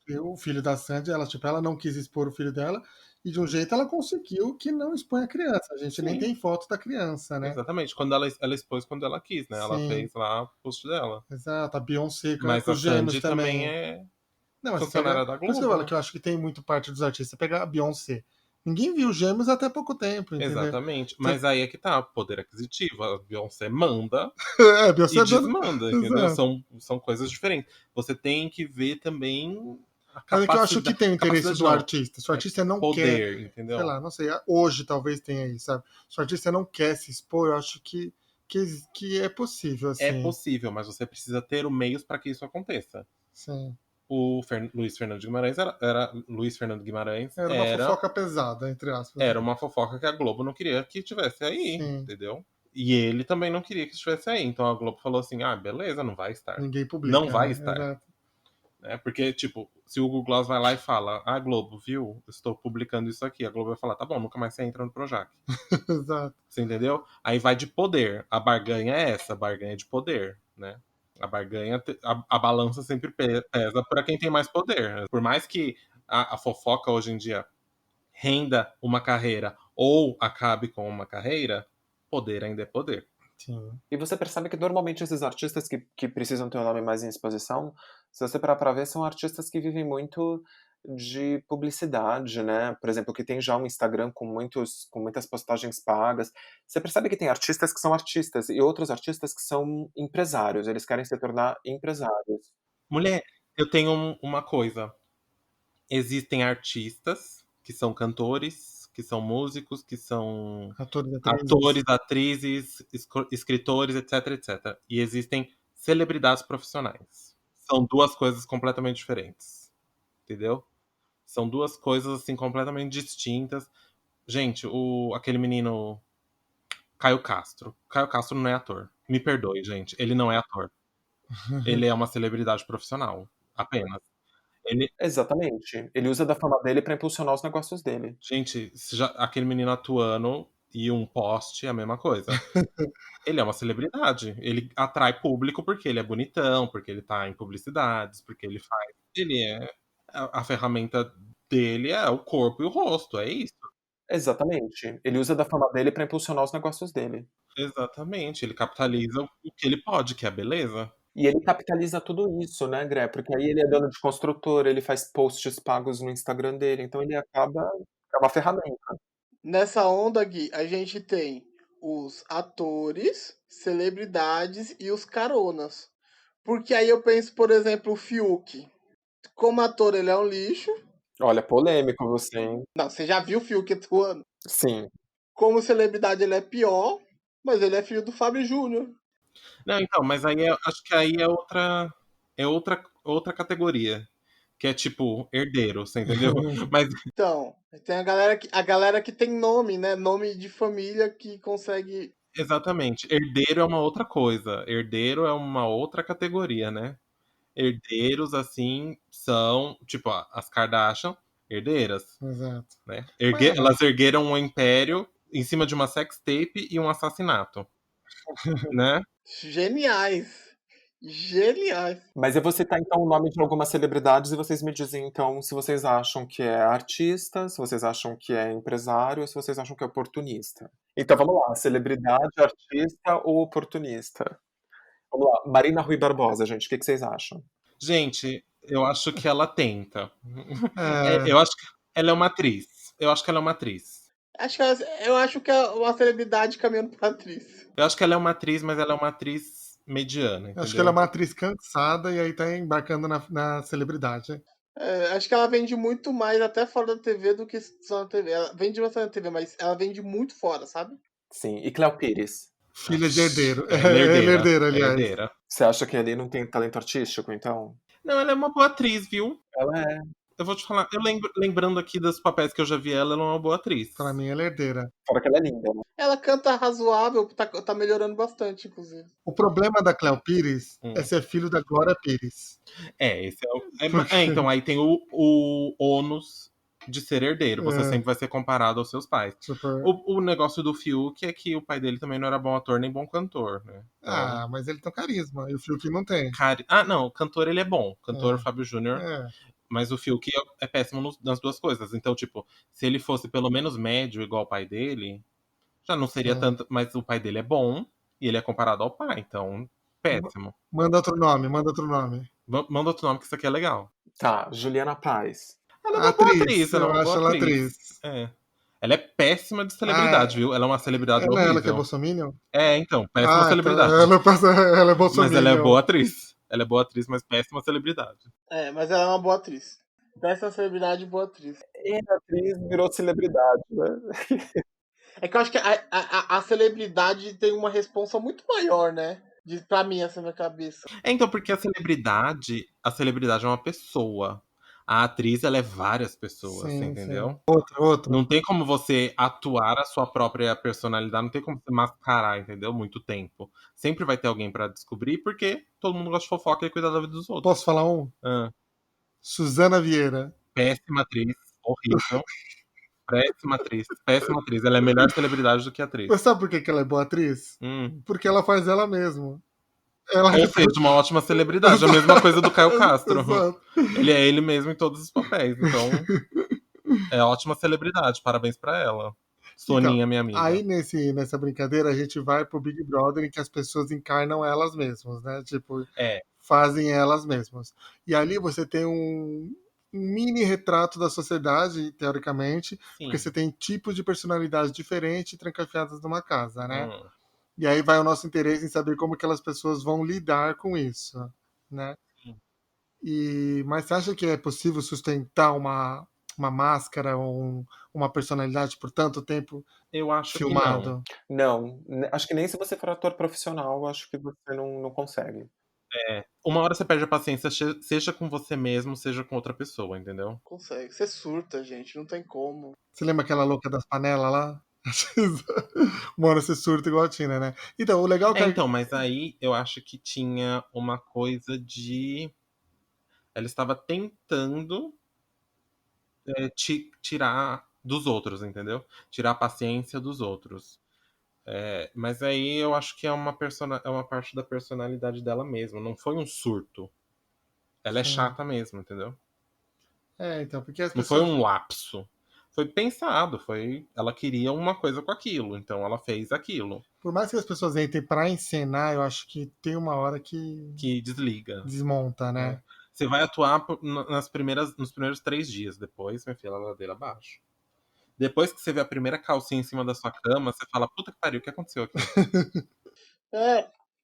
E o filho da Sandy, ela, tipo, ela não quis expor o filho dela, e de um jeito ela conseguiu que não expõe a criança. A gente nem Sim, tem foto da criança, né? exatamente. Ela expôs quando ela quis, né? Ela Sim, fez lá o post dela. exato. A Beyoncé Mas com a os gêmeos Sandy também também. é Não, mas você pega. funcionária da Por isso que eu Globo, falo né? que eu acho que tem muito parte dos artistas. Você pega a Beyoncé. Ninguém viu os gêmeos até pouco tempo, entendeu? Exatamente. Você... Mas aí é que tá, poder aquisitivo. A Beyoncé manda É, a e Beyoncé é dona. desmanda, entendeu? Exato. São coisas diferentes. Você tem que ver também a Mas é que eu acho que capacidade. tem o interesse Capacidade do não. artista. Se o É artista não quer, poder, sei entendeu? lá, não sei, hoje talvez tenha isso, sabe? Se o artista não quer se expor, eu acho que, que é possível, É assim. possível, mas você precisa ter os meios para que isso aconteça. Sim. O Luiz Fernando Guimarães Luiz Fernando Guimarães Era uma fofoca pesada, entre aspas. era uma fofoca que a Globo não queria que tivesse aí, Sim. entendeu? E ele também não queria que estivesse aí. Então a Globo falou assim: ah, beleza, não vai estar. Ninguém Não publica, vai né? estar. Exato. Né? Porque, tipo, se o Google Gloss vai lá e fala: ah, Globo, viu? Estou publicando isso aqui. A Globo vai falar: tá bom, nunca mais você entra no Projac. Exato. Você entendeu? Aí vai de poder. A barganha é essa, a barganha é de poder, né? A barganha, a balança sempre pesa para quem tem mais poder. Por mais que a fofoca hoje em dia renda uma carreira ou acabe com uma carreira, poder ainda é poder. Sim. E você percebe que normalmente esses artistas que precisam ter um nome mais em exposição, se você parar pra ver, são artistas que vivem muito de publicidade, né? Por exemplo, que tem já um Instagram com muitas postagens pagas. Você percebe que tem artistas que são artistas e outros artistas que são empresários. Eles querem se tornar empresários. Mulher, eu tenho uma coisa. Existem artistas que são cantores, que são músicos, que são Atores, atores, atrizes. atrizes, escritores, etc, etc. E existem celebridades profissionais. São duas coisas completamente diferentes. Entendeu? São duas coisas assim completamente distintas. Gente, aquele menino Caio Castro. Caio Castro não é ator. Me perdoe, gente. Ele não é ator. Ele é uma celebridade profissional. Apenas. Ele, Exatamente. Ele usa da fama dele pra impulsionar os negócios dele. gente, aquele menino atuando e um poste é a mesma coisa. Ele é uma celebridade. Ele atrai público porque ele é bonitão, porque ele tá em publicidades, porque ele faz. Ele é. A ferramenta dele é o corpo e o rosto, é isso. Exatamente. Ele usa da fama dele pra impulsionar os negócios dele. Exatamente. Ele capitaliza o que ele pode, que é a beleza. E ele capitaliza tudo isso, né, Gré? Porque aí ele é dono de construtora, ele faz posts pagos no Instagram dele, então ele acaba é uma ferramenta. Nessa onda, Gui, a gente tem os atores, celebridades e os caronas. Porque aí eu penso, por exemplo, o Fiuk. Como ator, ele é um lixo. Olha, polêmico você, hein? Não, você já viu o Fiuk atuando? Sim. Como celebridade, ele é pior, mas ele é filho do Fábio Júnior. Não, então, mas aí acho que aí é outra categoria. Que é tipo herdeiro, você entendeu? Mas Então, tem a galera que tem nome, né? Nome de família que consegue. exatamente, herdeiro é uma outra coisa. Herdeiro é uma outra categoria, né? Herdeiros, assim, são, tipo, as Kardashian, herdeiras, Exato. né? Mas, Elas ergueram um império em cima de uma sex tape e um assassinato, né? Geniais. Geniais. Mas eu vou citar então o nome de algumas celebridades e vocês me dizem então se vocês acham que é artista, se vocês acham que é empresário, ou se vocês acham que é oportunista. Então vamos lá, celebridade, artista ou oportunista? Vamos lá, Marina Rui Barbosa, gente, o que vocês acham? Gente, eu acho que ela tenta. é, Eu acho que ela é uma atriz. Eu acho que ela é uma atriz. Eu acho que é uma celebridade caminhando pra atriz. Eu acho que ela é uma atriz, mas ela é uma atriz mediana, acho que ela é entendeu? uma atriz cansada e aí tá embarcando na celebridade. Acho que ela vende muito mais até fora da TV do que só na TV. Ela vende bastante na TV, mas ela vende muito fora, sabe? Sim, e Cléo Pires? Filha de herdeiro. Ela é Ela é herdeira. herdeira, É aliás. herdeira. Você acha que ali não tem talento artístico, então? Não, ela é uma boa atriz, viu? Ela é. Eu vou te falar, lembrando aqui dos papéis que eu já vi ela é uma boa atriz. Pra mim, ela é herdeira. Fora que ela é linda, né? Ela canta razoável, tá melhorando bastante, inclusive. O problema da Cléo Pires é Hum. ser filho da Glória Pires. Esse então aí tem o ônus de ser herdeiro. Você É. sempre vai ser comparado aos seus pais. Super... O negócio do Fiuk é que o pai dele também não era bom ator nem bom cantor, né? Então, Ah, mas ele tem carisma. E o Fiuk não tem. não, o cantor ele é bom. Cantor É. Fábio Júnior. É. Mas o Fiuk é péssimo nas duas coisas. Então, tipo, se ele fosse pelo menos médio igual o pai dele, já não seria Sim. tanto. Mas o pai dele é bom e ele é comparado ao pai, então, péssimo. Manda outro nome, manda outro nome. Manda outro nome que isso aqui é legal. Tá, Juliana Paz. Ela é uma boa atriz, ela é eu uma acho boa ela atriz. atriz. É. Ela é péssima de celebridade, viu? Ela é uma celebridade Não é ela que é horrível. bolsominion? Então, péssima Então celebridade. ela é Mas ela é bolsominion. boa atriz. Ela é boa atriz, mas péssima celebridade. Mas ela é uma boa atriz. Dessa celebridade, boa atriz. E a atriz virou celebridade, né? É que eu acho que a celebridade tem uma responsa muito maior, né? Pra mim, assim, na cabeça. Então, porque a celebridade é uma pessoa. A atriz, ela é várias pessoas, Sim, entendeu? sim. Outra. Não tem como você atuar a sua própria personalidade, não tem como você mascarar, entendeu? Muito tempo. Sempre vai ter alguém pra descobrir, porque todo mundo gosta de fofoca e cuidar da vida dos outros. Posso falar um? Ah, Suzana Vieira. péssima atriz, horrível. Péssima atriz, péssima atriz. Ela é melhor celebridade do que atriz. Mas sabe por que ela é boa atriz? Porque ela faz ela mesma. Ela Ou seja, uma ótima celebridade. A mesma coisa do Caio Castro. Exato. Ele é ele mesmo em todos os papéis. Então, é ótima celebridade. Parabéns pra ela. Soninha, minha amiga. Aí nessa brincadeira a gente vai pro Big Brother em que as pessoas encarnam elas mesmas, né? Tipo, fazem elas mesmas. E ali você tem um mini retrato da sociedade, teoricamente, Sim. porque você tem tipos de personalidade diferentes trancafiadas numa casa, né? E aí vai o nosso interesse em saber como aquelas pessoas vão lidar com isso, né? Sim. Mas você acha que é possível sustentar uma máscara ou uma personalidade por tanto tempo eu acho filmado? Que não. Acho que nem se você for ator profissional, acho que você não consegue. Uma hora você perde a paciência, seja com você mesmo, seja com outra pessoa, entendeu? Consegue. Você surta, gente. Não tem como. Você lembra aquela louca das panelas lá? Uma hora você surta igual a Tina, né? Então, o legal é que... Então, mas aí eu acho que tinha uma coisa de... Ela estava tentando tirar dos outros, entendeu? Tirar a paciência dos outros. Mas aí eu acho que é uma parte da personalidade dela mesma. Não foi um surto. Ela é chata mesmo, entendeu? Então, porque as Não pessoas... foi um lapso. foi pensado, ela queria uma coisa com aquilo, então ela fez aquilo. Por mais que as pessoas entrem pra encenar, eu acho que tem uma hora que Que desliga. desmonta, né? Você vai atuar nos primeiros 3 dias, depois, minha filha, ladeira abaixo. Depois que você vê a primeira calcinha em cima da sua cama, você fala, puta que pariu, o que aconteceu aqui?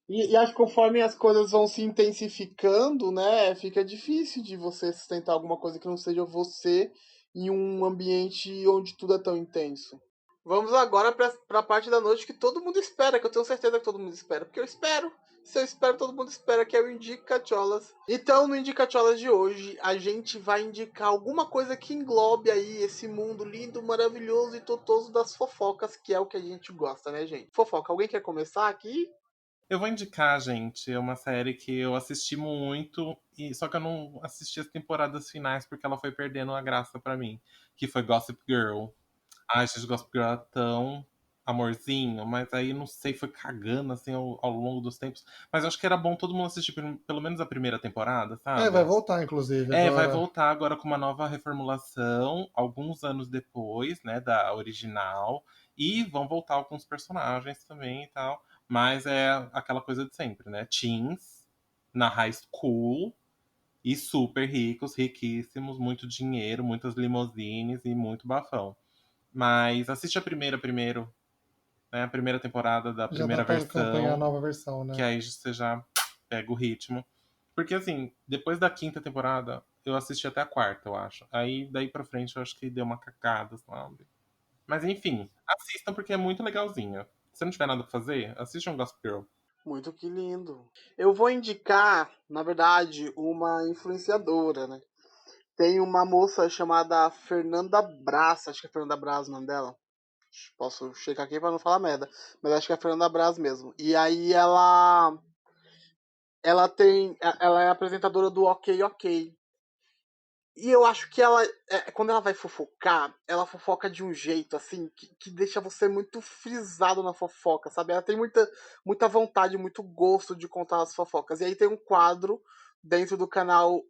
E acho que conforme as coisas vão se intensificando, né, fica difícil de você sustentar alguma coisa que não seja você em um ambiente onde tudo é tão intenso. Vamos agora pra parte da noite que todo mundo espera, que eu tenho certeza que todo mundo espera, porque eu espero. Se eu espero, todo mundo espera, que é o Indicacholas. Então, no Indicacholas de hoje, a gente vai indicar alguma coisa que englobe aí esse mundo lindo, maravilhoso e totoso das fofocas, que é o que a gente gosta, né, gente? Fofoca, alguém quer começar aqui? Eu vou indicar, gente, é uma série que eu assisti muito, só que eu não assisti as temporadas finais porque ela foi perdendo a graça pra mim, que foi Gossip Girl. Ai, gente, Gossip Girl é tão amorzinho, mas aí não sei, foi cagando assim ao longo dos tempos. Mas eu acho que era bom todo mundo assistir pelo menos a primeira temporada, sabe? Vai voltar, inclusive. Vai Agora. voltar agora com uma nova reformulação, alguns anos depois, né, da original. E vão voltar alguns personagens também e tal. Mas é aquela coisa de sempre, né? Teens na high school e super ricos, riquíssimos, muito dinheiro, muitas limousines e muito bafão. Mas assiste a primeira primeiro, né? A primeira temporada da Já dá primeira pra acompanhar a versão, nova versão, né? que aí você já pega o ritmo. Porque assim, depois da quinta temporada, eu assisti até a quarta, eu acho. Aí daí pra frente eu acho que deu uma cacada, sabe? Mas enfim, assistam porque é muito legalzinho. Se não tiver nada pra fazer, assistam Gossip Girl. Muito que lindo. Eu vou indicar, na verdade, uma influenciadora, né? Tem uma moça chamada Fernanda Brás, acho que é Fernanda Brás o nome dela. Posso checar aqui pra não falar merda, mas acho que é Fernanda Brás mesmo. E aí ela é apresentadora do Ok Ok. E eu acho que quando ela vai fofocar, ela fofoca de um jeito, assim, que deixa você muito frisado na fofoca, sabe? Ela tem muita vontade, muito gosto de contar as fofocas. E aí tem um quadro dentro do canal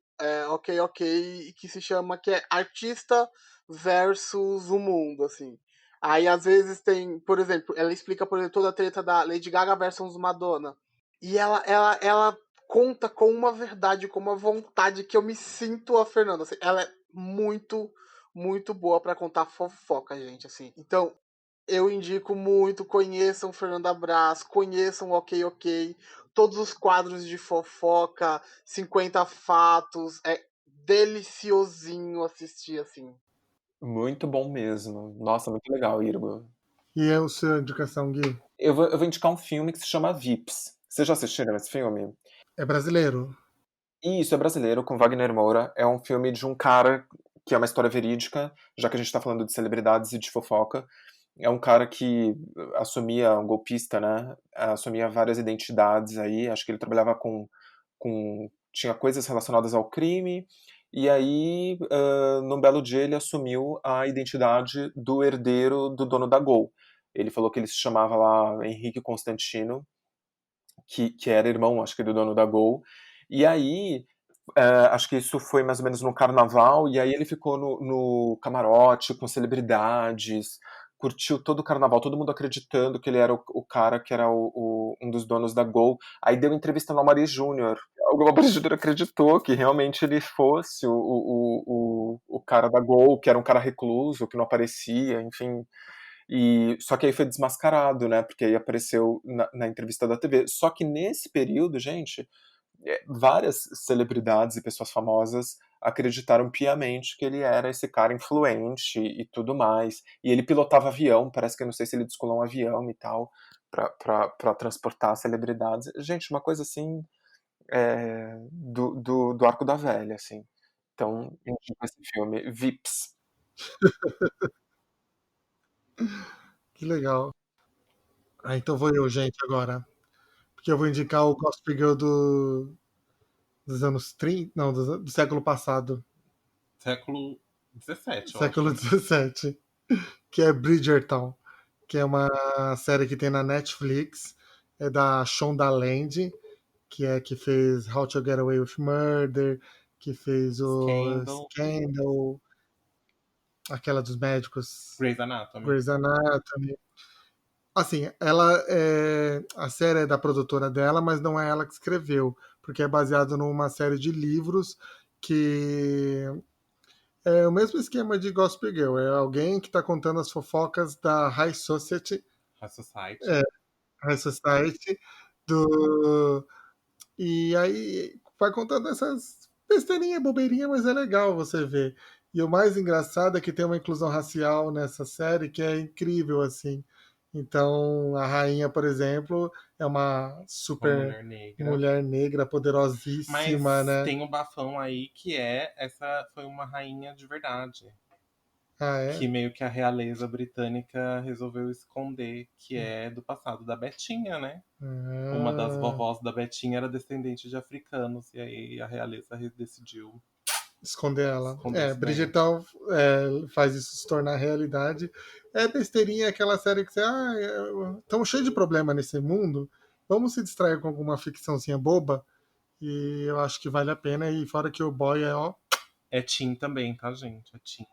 Ok Ok, que se chama, que é Artista versus o Mundo, assim. Aí, às vezes, tem, por exemplo, ela explica, por exemplo, toda a treta da Lady Gaga versus Madonna. E ela conta com uma verdade, com uma vontade que eu me sinto a Fernanda. Assim, ela é muito, muito boa pra contar fofoca, gente. Assim. Então, eu indico muito, conheçam Fernanda Brás, conheçam Ok Ok, todos os quadros de fofoca, 50 fatos, é deliciosinho assistir, assim. Muito bom mesmo. Nossa, muito legal, Irgo. E é a sua indicação, Gui? Eu vou indicar um filme que se chama Vips. Vocês já assistiram esse filme? É brasileiro? Isso, é brasileiro, com Wagner Moura. É um filme de um cara que é uma história verídica, já que a gente tá falando de celebridades e de fofoca. É um cara que assumia, um golpista, né? Assumia várias identidades aí. Acho que ele trabalhava tinha coisas relacionadas ao crime. E aí, num belo dia, ele assumiu a identidade do herdeiro do dono da Gol. Ele falou que ele se chamava lá Henrique Constantino, que era irmão, acho que, do dono da Gol. E aí, acho que isso foi mais ou menos no carnaval, e aí ele ficou no camarote com celebridades, curtiu todo o carnaval, todo mundo acreditando que ele era o cara que era um dos donos da Gol. Aí deu entrevista no Amaury Júnior. O Amaury Júnior acreditou que realmente ele fosse o cara da Gol, que era um cara recluso, que não aparecia, enfim. Só que aí foi desmascarado, né? Porque aí apareceu na entrevista da TV. Só que nesse período, gente, várias celebridades e pessoas famosas acreditaram piamente que ele era esse cara influente e tudo mais. E ele pilotava avião, parece que eu não sei se ele descolou um avião e tal, pra transportar celebridades. Gente, uma coisa assim, do Arco da Velha, assim. Então, eu indico esse filme, Vips. Que legal. Então vou eu, gente, agora. Porque eu vou indicar o Gossip Girl dos anos 30. Não, do século passado. Século XVII, eu Século acho. 17. Que é Bridgerton. Que é uma série que tem na Netflix. É da Shonda Land, que fez How to Get Away with Murder, que fez o Scandal. Scandal. aquela dos médicos, Grey's Anatomy. Grey's Anatomy. Assim, a série é da produtora dela, mas não é ela que escreveu, porque é baseado numa série de livros que é o mesmo esquema de Gossip Girl. É alguém que está contando as fofocas da High Society, High Society. High Society do e aí vai contando essas besteirinha, bobeirinha, mas é legal você ver. E o mais engraçado é que tem uma inclusão racial nessa série que é incrível, assim. Então, a rainha, por exemplo, é uma Uma super mulher negra. mulher negra, Mas poderosíssima, né? tem um bafão aí que essa foi uma rainha de verdade. Ah, Que é? meio que a realeza britânica resolveu esconder, que é do passado da Betinha, né? Uma das Ah, vovós da Betinha era descendente de africanos, e aí a realeza decidiu esconder ela. esconder esse dente. Bridgerton faz isso se tornar realidade. É besteirinha aquela série que você. Estamos cheios de problema nesse mundo. Vamos se distrair com alguma ficçãozinha boba. E eu acho que vale a pena. E fora que o boy É Tim também, tá, gente? É Tim.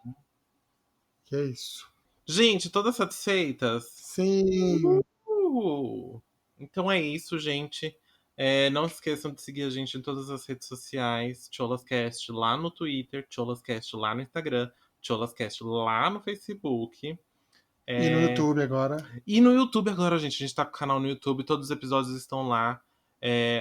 que é isso. Gente, todas satisfeitas? Sim. Então é isso, gente. Não esqueçam de seguir a gente em todas as redes sociais. Cholascast lá no Twitter, Cholascast lá no Instagram, Cholascast lá no Facebook. E no YouTube agora. E no YouTube agora, gente. A gente tá com o canal no YouTube, todos os episódios estão lá.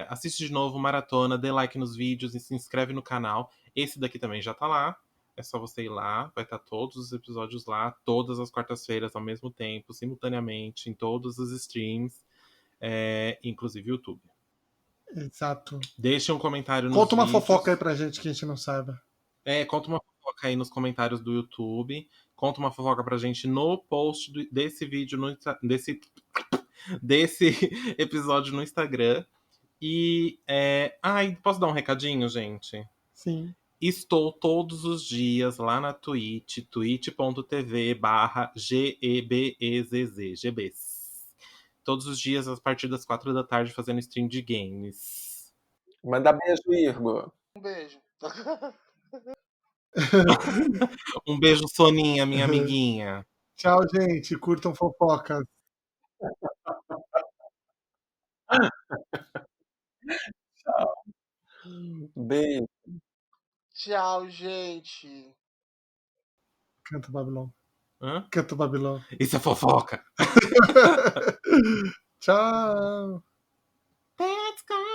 Assiste de novo, maratona, dê like nos vídeos e se inscreve no canal. Esse daqui também já tá lá. É só você ir lá, vai estar todos os episódios lá, todas as quartas-feiras ao mesmo tempo, simultaneamente, em todos os streams, inclusive YouTube. Exato. Deixe um comentário nos Conta uma vídeos. fofoca aí pra gente que a gente não saiba. Conta uma fofoca aí nos comentários do YouTube. Conta uma fofoca pra gente no post desse vídeo, desse episódio no Instagram. E. Posso dar um recadinho, gente? Sim. Estou todos os dias lá na Twitch, twitch.tv/GBEZZ. Todos os dias, a partir das 4 da tarde, fazendo stream de games. Manda beijo, Irgo. Um beijo. Um beijo, Soninha, minha amiguinha. Tchau, gente. Curtam fofocas. Tchau. Beijo. Tchau, gente. Canta Babilon. Hã? Canta Babilon. Isso é fofoca. Tchau. Let's go!